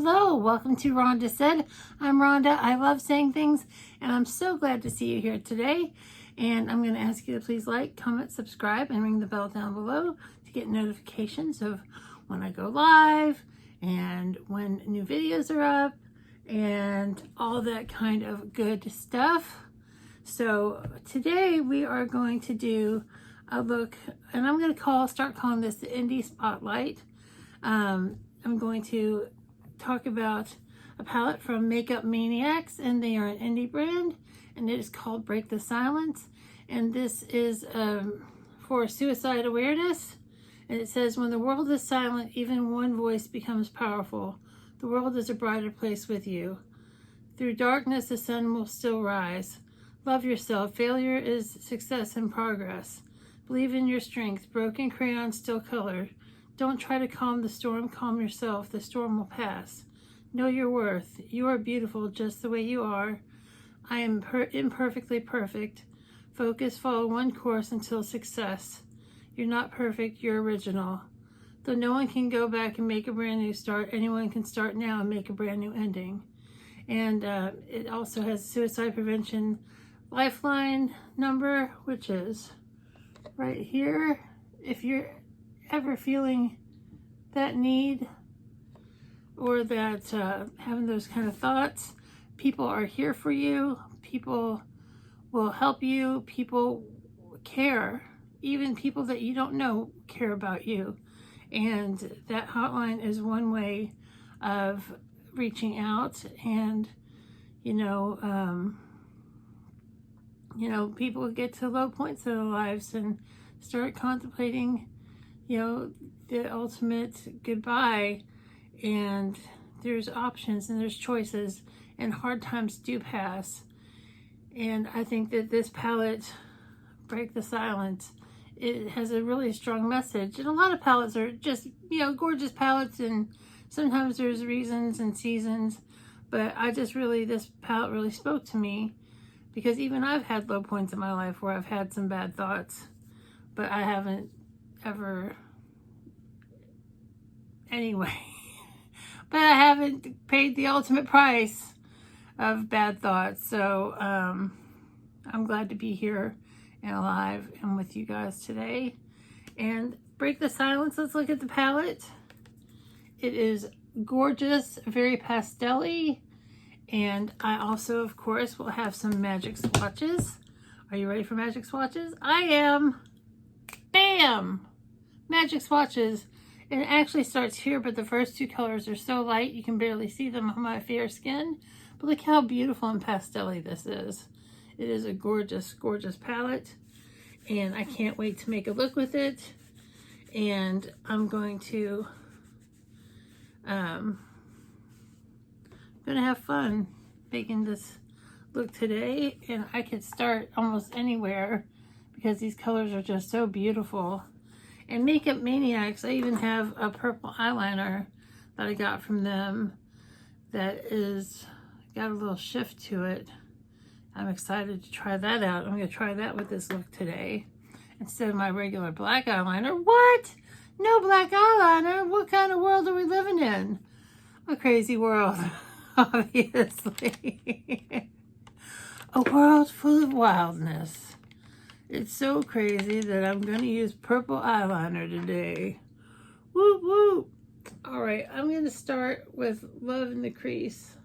Hello, welcome to Rhonda Said. I'm Rhonda. I love saying things, and I'm so glad to see you here today. And I'm going to ask you to please like, comment, subscribe, and ring the bell down below to get notifications of when I go live and when new videos are up and all that kind of good stuff. So today we are going to do a look, and I'm going to start calling this the Indie Spotlight. I'm going to talk about a palette from Makeup Maniacs, and they are an indie brand, and it is called Break the Silence. And this is for suicide awareness. And it says, when the world is silent, even one voice becomes powerful. The world is a brighter place with you. Through darkness, the sun will still rise. Love yourself. Failure is success and progress. Believe in your strength. Broken crayons still color. Don't try to calm the storm. Calm yourself. The storm will pass. Know your worth. You are beautiful just the way you are. I am imperfectly perfect. Focus, follow one course until success. You're not perfect, you're original. Though no one can go back and make a brand new start, anyone can start now and make a brand new ending. And it also has Suicide Prevention Lifeline number, which is right here. If you're ever feeling that need or that having those kind of thoughts, people are here for you. People will help you. People care. Even people that you don't know care about you. And that hotline is one way of reaching out. And people get to low points in their lives and start contemplating the ultimate goodbye, and there's options and there's choices, and hard times do pass. And I think that this palette, Break the Silence, it has a really strong message. And a lot of palettes are just gorgeous palettes, and sometimes there's reasons and seasons, but this palette really spoke to me, because even I've had low points in my life where I've had some bad thoughts, but I haven't ever anyway. But I haven't paid the ultimate price of bad thoughts. So I'm glad to be here and alive and with you guys today. And Break the Silence, let's look at the palette. It is gorgeous, very pastel-y. And I also, of course, will have some magic swatches. Are you ready for magic swatches? I am. Bam! Magic swatches. And it actually starts here, but the first two colors are so light you can barely see them on my fair skin. But look how beautiful and pastel-y this is. It is a gorgeous, gorgeous palette. And I can't wait to make a look with it. And I'm going to have fun making this look today. And I could start almost anywhere because these colors are just so beautiful. And Makeup Maniacs, I even have a purple eyeliner that I got from them that is got a little shift to it. I'm excited to try that out. I'm going to try that with this look today instead of my regular black eyeliner. What? No black eyeliner? What kind of world are we living in? A crazy world, obviously. A world full of wildness. It's so crazy that I'm going to use purple eyeliner today. Whoop, whoop. All right, I'm going to start with Love in the Crease.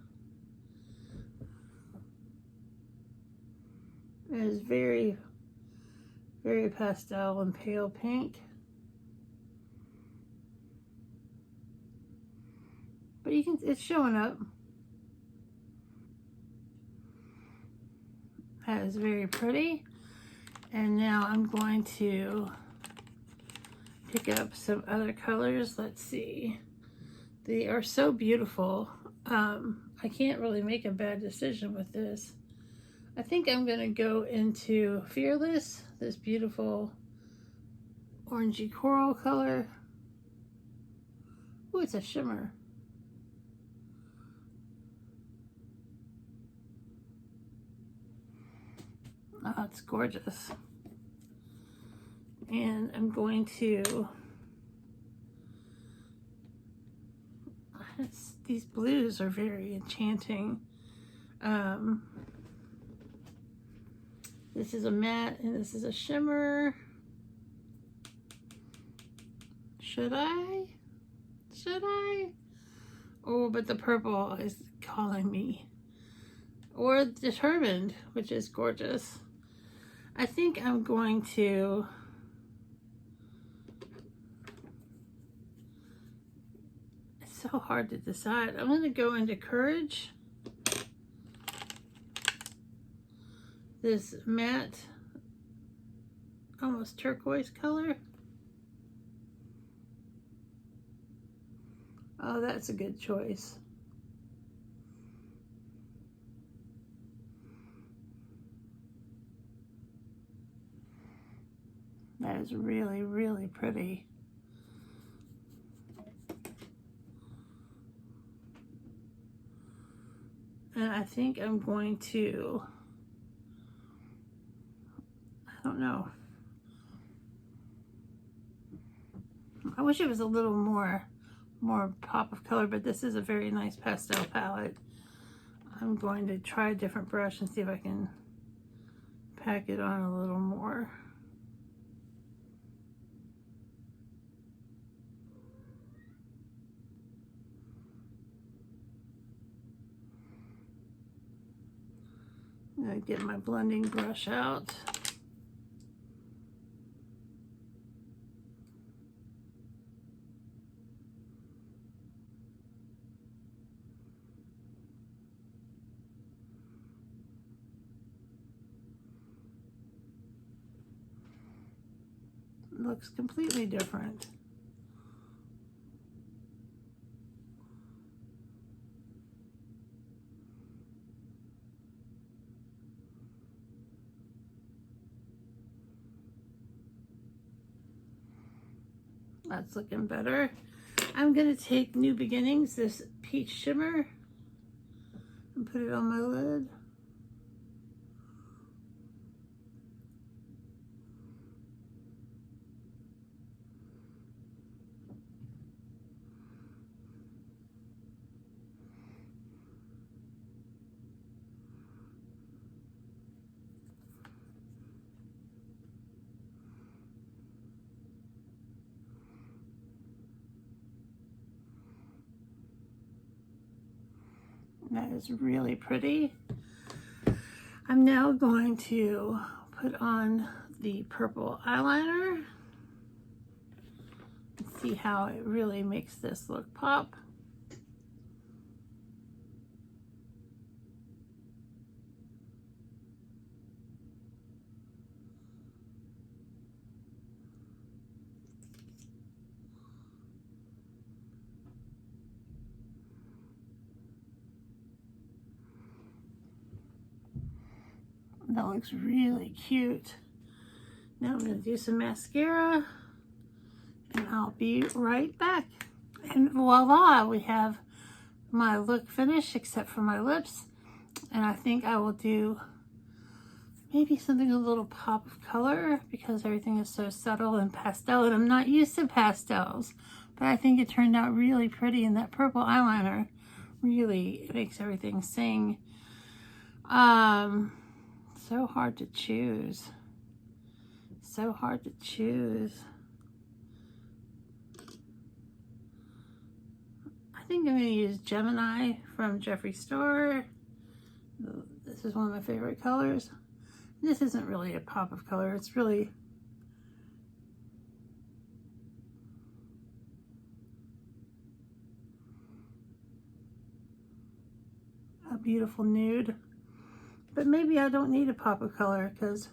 It is very, very pastel and pale pink. But it's showing up. That is very pretty. And now I'm going to pick up some other colors. Let's see. They are so beautiful. I can't really make a bad decision with this. I think I'm going to go into Fearless, this beautiful orangey coral color. Oh, it's a shimmer. Oh, it's gorgeous. And I'm going to these blues are very enchanting. This is a matte and this is a shimmer. Should I? Oh, but the purple is calling me. Or Determined, which is gorgeous. I think I'm going to it's so hard to decide. I'm going to go into Courage. This matte, almost turquoise color. Oh, that's a good choice. That is really, really pretty. And I think I'm going to, I don't know. I wish it was a little more pop of color, but this is a very nice pastel palette. I'm going to try a different brush and see if I can pack it on a little more. I'm going to get my blending brush out. It looks completely different. That's looking better. I'm going to take New Beginnings, this peach shimmer, and put it on my lid. That is really pretty. I'm now going to put on the purple eyeliner and see how it really makes this look pop. That looks really cute. Now I'm going to do some mascara and I'll be right back. And voila, we have my look finished except for my lips. And I think I will do maybe something a little pop of color because everything is so subtle and pastel and I'm not used to pastels. But I think it turned out really pretty and that purple eyeliner really makes everything sing. So hard to choose. So hard to choose. I think I'm going to use Gemini from Jeffree Star. This is one of my favorite colors. This isn't really a pop of color. It's really a beautiful nude. But maybe I don't need a pop of color because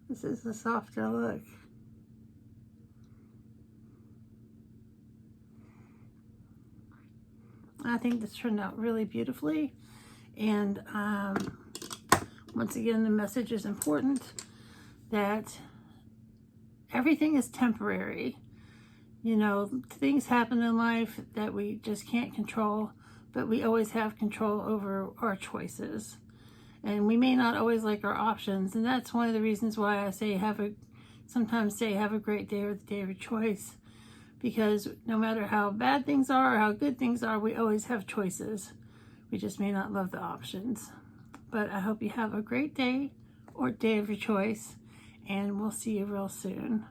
this is the softer look. I think this turned out really beautifully. And once again, the message is important that everything is temporary. You know, things happen in life that we just can't control, but we always have control over our choices. And we may not always like our options. And that's one of the reasons why I say sometimes say have a great day or the day of your choice. because no matter how bad things are or how good things are, we always have choices. We just may not love the options. But I hope you have a great day or day of your choice, and we'll see you real soon.